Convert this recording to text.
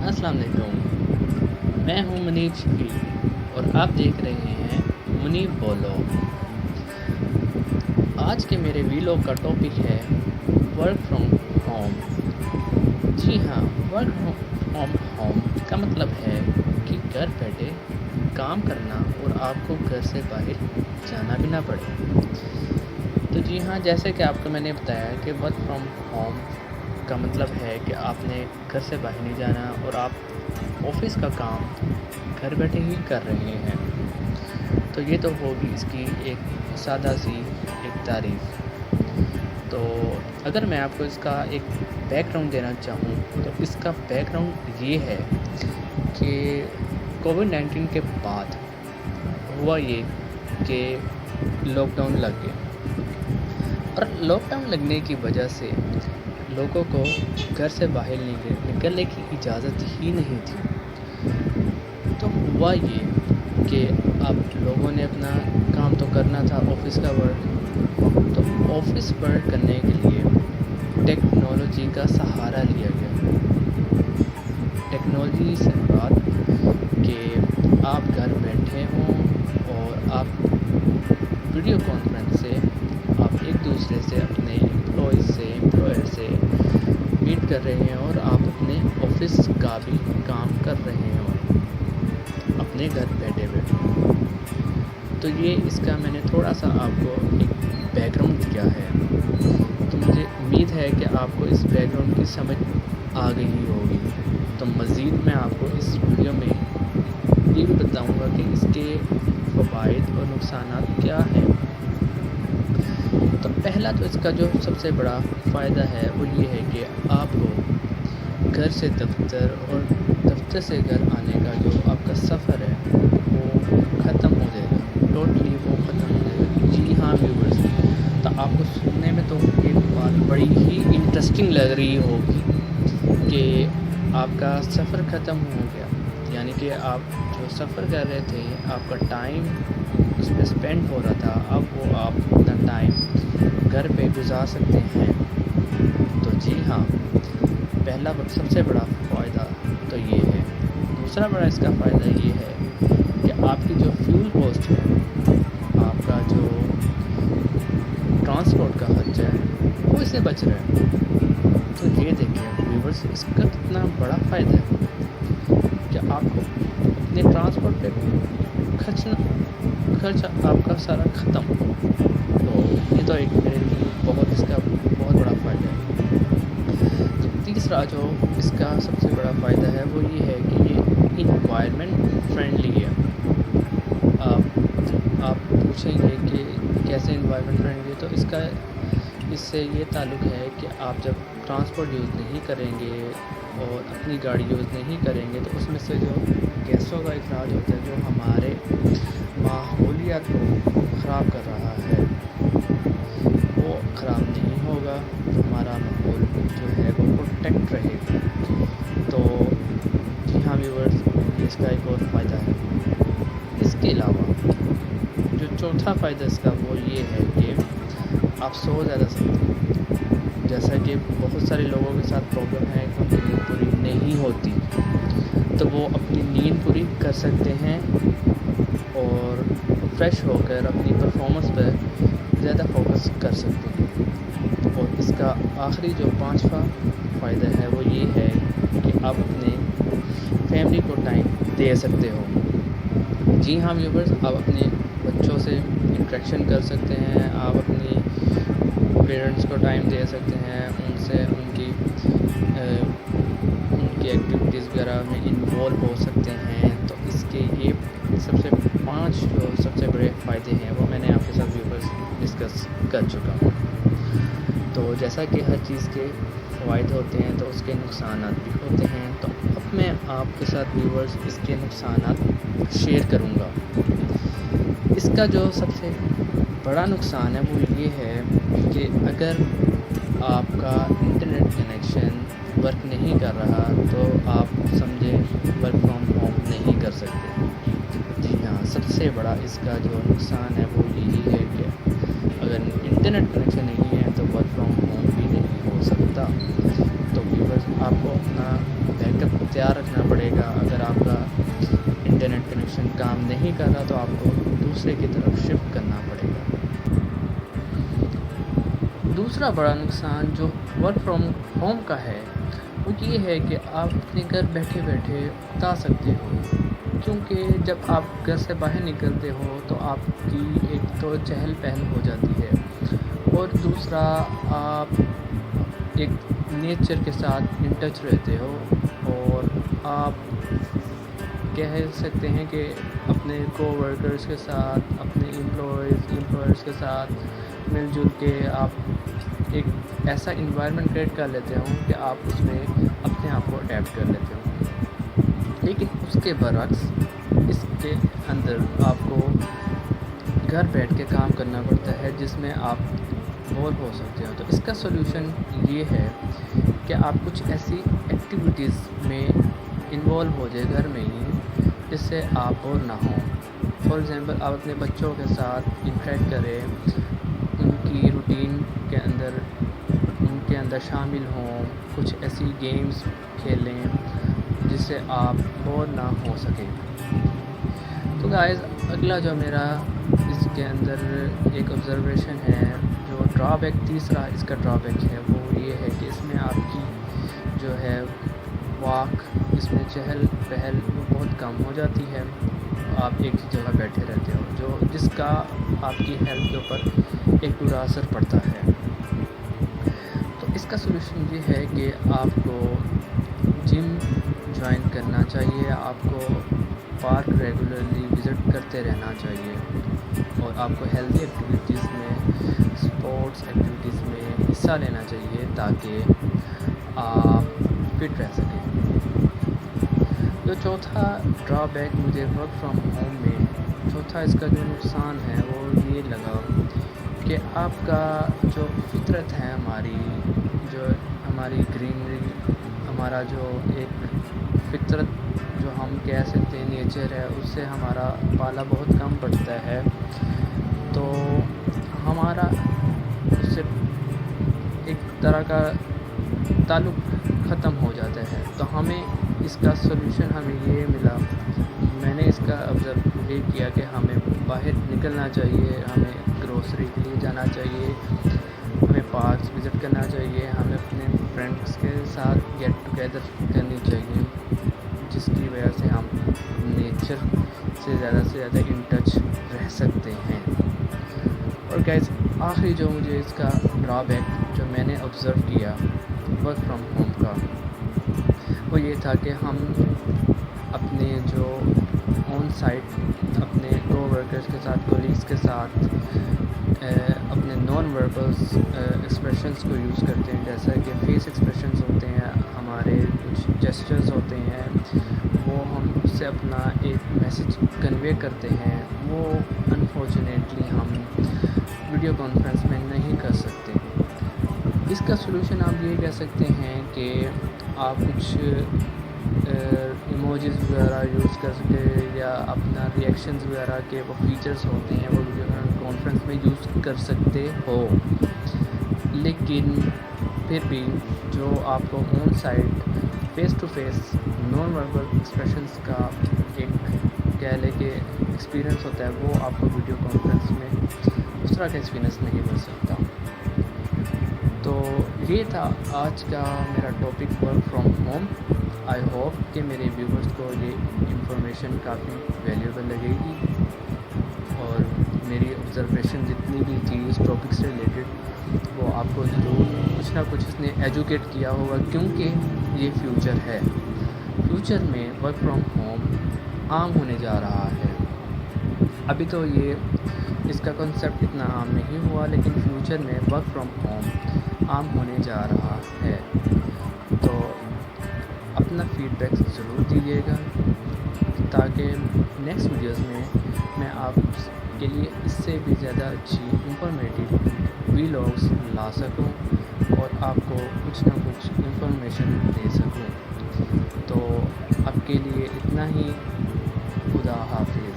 السلام علیکم، میں ہوں منیب شفیق اور آپ دیکھ رہے ہیں منیب بولو۔ آج کے میرے ویلوگ کا ٹاپک ہے ورک فرام ہوم۔ جی ہاں، ورک فرام ہوم کا مطلب ہے کہ گھر بیٹھے کام کرنا اور آپ کو گھر سے باہر جانا بھی نہ پڑے۔ تو جی ہاں، جیسے کہ آپ کو میں نے بتایا کہ ورک فرام ہوم کا مطلب ہے کہ آپ نے گھر سے باہر نہیں جانا اور آپ آفس کا کام گھر بیٹھے ہی کر رہے ہیں۔ تو یہ تو ہوگی اس کی ایک سادہ سی ایک تعریف۔ تو اگر میں آپ کو اس کا ایک بیک گراؤنڈ دینا چاہوں تو اس کا بیک گراؤنڈ یہ ہے کہ کووڈ-19 کے بعد ہوا یہ کہ لاک ڈاؤن لگ گیا، اور لاک ڈاؤن لگنے کی وجہ سے لوگوں کو گھر سے باہر نکلنے کی اجازت ہی نہیں تھی۔ تو ہوا یہ کہ اب لوگوں نے اپنا کام تو کرنا تھا آفس کا ورک، تو آفس ورک کرنے کے لیے ٹیکنالوجی کا سہارا لیا گیا۔ ٹیکنالوجی سے مراد کہ آپ گھر بیٹھے ہوں اور آپ ویڈیو کانفرنس سے آپ ایک دوسرے سے اپنے امپلائر سے میٹ کر رہے ہیں اور آپ اپنے آفس کا بھی کام کر رہے ہوں اپنے گھر بیٹھے بیٹھے۔ تو یہ اس کا میں نے تھوڑا سا آپ کو ایک بیک گراؤنڈ دیا ہے، تو مجھے امید ہے کہ آپ کو اس بیک گراؤنڈ کی سمجھ آ گئی ہوگی۔ تو مزید میں آپ کو اس ویڈیو میں یہ بھی بتاؤں گا کہ اس کے فوائد اور نقصانات کیا ہیں۔ تو پہلا تو اس کا جو سب سے بڑا فائدہ ہے وہ یہ ہے کہ آپ کو گھر سے دفتر اور دفتر سے گھر آنے کا جو آپ کا سفر ہے وہ ختم ہو جائے گا، ٹوٹلی وہ ختم ہو جائے گا۔ جی ہاں ویورز، تو آپ کو سننے میں تو یہ بات بڑی ہی انٹرسٹنگ لگ رہی ہوگی کہ آپ کا سفر ختم ہو گیا، یعنی کہ آپ جو سفر کر رہے تھے آپ کا ٹائم اس پہ اسپینڈ ہو رہا تھا، اب وہ آپ اپنا ٹائم گھر پہ گزار سکتے ہیں۔ تو جی ہاں، پہلا سب سے بڑا فائدہ تو یہ ہے۔ دوسرا بڑا اس کا فائدہ یہ ہے کہ آپ کی جو فیول کاسٹ ہے، آپ کا جو ٹرانسپورٹ کا خرچہ ہے وہ اس سے بچ رہا ہے۔ تو یہ دیکھیں ویورز، اس کا کتنا بڑا فائدہ ہے کہ آپ کو اپنے ٹرانسپورٹ پہ خرچ آپ کا سارا ختم۔ تو یہ تو ایک میرے لیے اس کا بہت بڑا فائدہ ہے۔ تو تیسرا جو اس کا سب سے بڑا فائدہ ہے وہ یہ ہے کہ یہ انوائرمنٹ فرینڈلی ہے۔ آپ پوچھیں گے کہ کیسے انوائرمنٹ فرینڈلی ہے، تو اس سے یہ تعلق ہے کہ آپ جب ٹرانسپورٹ یوز نہیں کریں گے اور اپنی گاڑی یوز نہیں کریں گے تو اس میں سے جو گیسوں کا اخراج ہوتا ہے جو ہمارے ماحولیات کو خراب کر رہا ہے وہ خراب نہیں ہوگا، ہمارا ماحول جو ہے وہ پروٹیکٹ رہے گا۔ تو جی ہاں ویورز، یہ اس کا ایک اور فائدہ ہے۔ اس کے علاوہ جو چوتھا فائدہ اس کا وہ یہ ہے کہ آپ سو زیادہ سکتے ہیں۔ جیسا کہ بہت سارے لوگوں کے ساتھ پرابلم ہے کہ ان کی نیند پوری نہیں ہوتی، تو وہ اپنی نیند پوری کر سکتے ہیں اور فریش ہو کر اپنی پرفارمنس پہ زیادہ فوکس کر سکتے ہیں۔ اور اس کا آخری جو پانچواں فائدہ ہے وہ یہ ہے کہ آپ اپنے فیملی کو ٹائم دے سکتے ہو۔ جی ہاں ویورز، آپ اپنے بچوں سے انٹریکشن کر سکتے ہیں، آپ اپنی پیرنٹس کو ٹائم دے سکتے ہیں، ان سے ان کی ایکٹیویٹیز وغیرہ میں انوالو ہو سکتے ہیں۔ تو اس کے یہ پانچ جو سب سے بڑے فائدے ہیں وہ میں نے آپ کے ساتھ ویورز ڈسکس کر چکا ہوں۔ تو جیسا کہ ہر چیز کے فوائد ہوتے ہیں تو اس کے نقصانات بھی ہوتے ہیں، تو اب میں آپ کے ساتھ ویورز اس کے نقصانات شیئر کروں گا۔ اس کا جو سب سے بڑا نقصان ہے وہ یہ ہے کہ اگر آپ کا انٹرنیٹ کنیکشن ورک نہیں کر رہا تو آپ سمجھیں ورک فرام ہوم نہیں کر سکتے۔ جی ہاں، سب سے بڑا اس کا جو نقصان ہے وہ یہی ہے کہ اگر انٹرنیٹ کنیکشن نہیں ہے تو ورک فرام ہوم بھی نہیں ہو سکتا۔ تو ویورز، آپ کو اپنا بیک اپ خیال رکھنا پڑے گا. اگر آپ کا انٹرنیٹ کنیکشن کام نہیں کر رہا تو آپ کو دوسرے کی طرف شفٹ کرنا پڑے گا. دوسرا بڑا نقصان جو ورک فرام ہوم کا ہے وہ یہ ہے کہ آپ اپنے گھر بیٹھے بیٹھے بتا سکتے ہو، کیونکہ جب آپ گھر سے باہر نکلتے ہو تو آپ کی ایک تو چہل پہل ہو جاتی ہے، اور دوسرا آپ ایک نیچر کے ساتھ ان ٹچ رہتے ہو، اور آپ کہہ سکتے ہیں کہ اپنے کو ورکرز کے ساتھ، اپنے امپلائرز کے ساتھ مل جل کے آپ ایک ایسا انوائرمنٹ کریٹ کر لیتے ہوں کہ آپ اس میں اپنے آپ کو اڈیپٹ کر لیتے ہوں. لیکن اس کے برعکس اس کے اندر آپ کو گھر بیٹھ کے کام کرنا پڑتا ہے، جس میں آپ بور ہو سکتے ہو. تو اس کا سولوشن یہ ہے کہ آپ کچھ ایسی ایکٹیویٹیز میں انوالو ہو جائے گھر میں ہی، جس سے آپ بور نہ ہوں. فار ایگزامپل آپ اپنے بچوں کے ساتھ انٹریکٹ کریں، ان کی روٹین کے اندر ان کے اندر شامل ہوں، کچھ ایسی گیمز کھیلیں جس سے آپ بور نہ ہو سکیں. تو گائز اگلا جو میرا اس کے اندر ایک آبزرویشن ہے، جو ڈرا بیک تیسرا اس کا ڈرا بیک ہے، وہ یہ ہے کہ اس میں آپ کی جو ہے واک، اس میں چہل پہل وہ بہت کم ہو جاتی ہے. آپ ایک جگہ بیٹھے رہتے ہو، جس کا آپ کی ہیلتھ کے اوپر ایک برا اثر پڑتا ہے. تو اس کا سولوشن یہ ہے کہ آپ کو جم جوائن کرنا چاہیے، آپ کو پارک ریگولرلی وزٹ کرتے رہنا چاہیے، اور آپ کو ہیلتھی ایکٹیویٹیز میں، اسپورٹس ایکٹیویٹیز میں حصہ لینا چاہیے تاکہ آپ فٹ رہ سکیں. جو چوتھا ڈرا بیک مجھے ورک فرام ہوم میں، چوتھا اس کا جو نقصان ہے وہ یہ لگا کہ آپ کا جو فطرت ہے، ہماری گرینری، ہمارا جو ایک فطرت جو ہم کہہ سکتے ہیں نیچر ہے، اس سے ہمارا پالا بہت کم پڑتا ہے. تو ہمارا اس سے ایک طرح کا تعلق ختم ہو جاتا ہے. تو ہمیں اس کا سولوشن ہمیں یہ ملا، میں نے اس کا آبزرو یہ کیا کہ ہمیں باہر نکلنا چاہیے، ہمیں گروسری کے لیے جانا چاہیے، ہمیں پارکس وزٹ کرنا چاہیے، ہمیں اپنے فرینڈس کے ساتھ گیٹ ٹوگیدر کرنی چاہیے، جس کی وجہ سے ہم نیچر سے زیادہ ان ٹچ رہ سکتے ہیں. اور گائز آخری جو مجھے اس کا ڈرا بیک جو میں نے آبزرو کیا ورک فرام ہوم کا، وہ یہ تھا کہ ہم اپنے جو آن سائٹ اپنے کو ورکرز کے ساتھ، کولیگز کے ساتھ اپنے نان وربلس ایکسپریشنز کو یوز کرتے ہیں، جیسا کہ فیس ایکسپریشنز ہوتے ہیں، ہمارے کچھ جیسچرز ہوتے ہیں، وہ ہم اس سے اپنا ایک میسیج کنوے کرتے ہیں. وہ انفارچونیٹلی ہم ویڈیو کانفرنس میں نہیں کر سکتے. اس کا سولوشن آپ یہ کہہ سکتے ہیں کہ آپ کچھ ایموجیز وغیرہ یوز کر سکتے، یا اپنا ریئیکشنز وغیرہ کے وہ فیچرز ہوتے ہیں وہ ویڈیو کانفرنس میں یوز کر سکتے ہو. لیکن پھر بھی جو آپ کو on site face to face non verbal expressions کا ایک کہہ لے کہ ایکسپیرئنس ہوتا ہے، وہ آپ کو ویڈیو کانفرنس میں اس طرح کا ایکسپیرئنس نہیں مل سکتا. تو یہ تھا آج کا میرا topic work from home. I hope کہ میرے ویورز کو یہ انفارمیشن کافی ویلیوبل لگے گی، اور میری آبزرویشن جتنی بھی تھی اس ٹاپک سے ریلیٹڈ وہ آپ کو ضرور کچھ نہ کچھ اس نے ایجوکیٹ کیا ہوگا، کیونکہ یہ فیوچر ہے. فیوچر میں ورک فرام ہوم عام ہونے جا رہا ہے. ابھی تو اس کا کنسیپٹ اتنا عام نہیں ہوا، لیکن فیوچر میں ورک فرام ہوم عام ہونے جا رہا ہے. تو اپنا فیڈ بیک ضرور دیجیے گا، تاکہ نیکسٹ ویڈیوز میں آپ کے لیے اس سے بھی زیادہ اچھی انفارمیٹیو ویلاگس لا سکوں اور آپ کو کچھ نہ کچھ انفارمیشن دے سکوں. تو اب کے لیے اتنا ہی. خدا حافظ.